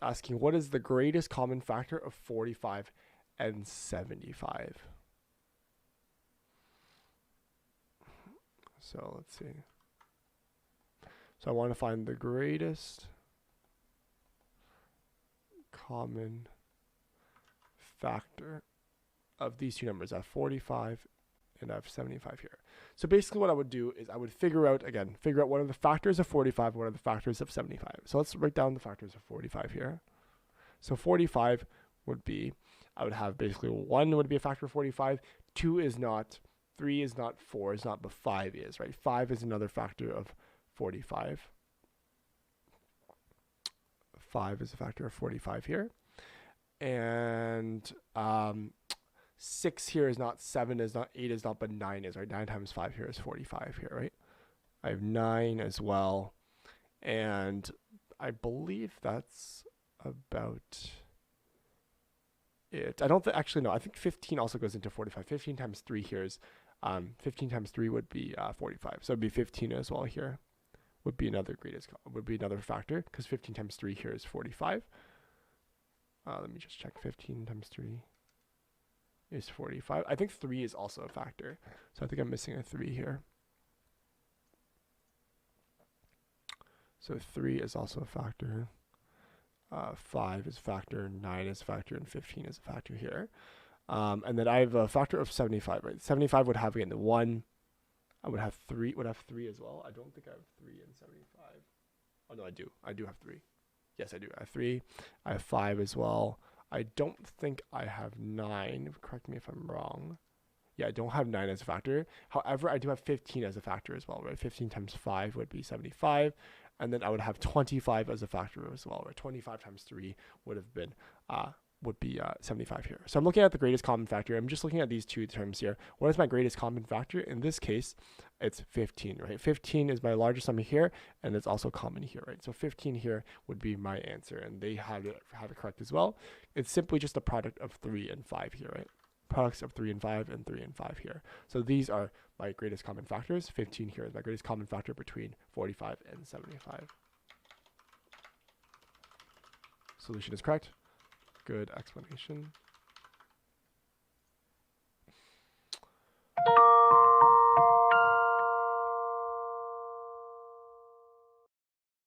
asking what is the greatest common factor of 45 and 75. So let's see. So I want to find the greatest common factor of these two numbers. I have 45 and I have 75 here. So basically what I would do is I would figure out what are the factors of 45 and what are the factors of 75. So let's write down the factors of 45 here. So 45 would be, I would have basically 1 would be a factor of 45, 2 is not, 3 is not, 4 is not, but 5 is, right? 5 is another factor of 45. 5 is a factor of 45 here. And 6 here is not, 7 is not, 8 is not, but 9 is, right? 9 times 5 here is 45 here, right? I have 9 as well. And I believe that's about it. I don't actually, no, I think 15 also goes into 45. 15 times 3 here is, 15 times 3 would be 45. So it'd be 15 as well here. Would be another factor, because 15 times 3 here is 45. Let me just check. 15 times 3 is 45. I think 3 is also a factor. So I think I'm missing a 3 here. So 3 is also a factor. 5 is a factor, 9 is a factor, and 15 is a factor here. And then I have a factor of 75, right? 75 would have, again, the 1. I would have 3 as well. I don't think I have 3 in 75. Oh, no, I do. I do have 3. Yes, I do. I have 3. I have 5 as well. I don't think I have 9. Correct me if I'm wrong. Yeah, I don't have 9 as a factor. However, I do have 15 as a factor as well, right? 15 times 5 would be 75. And then I would have 25 as a factor as well, right? 25 times 3 would have been, would be 75 here. So I'm looking at the greatest common factor. I'm just looking at these two terms here. What is my greatest common factor? In this case, it's 15, right? 15 is my largest number here, and it's also common here, right? So 15 here would be my answer, and they have it correct as well. It's simply just a product of 3 and 5 here, right? Products of 3 and 5 and 3 and 5 here. So these are my greatest common factors. 15 here is my greatest common factor between 45 and 75. Solution is correct. Good explanation.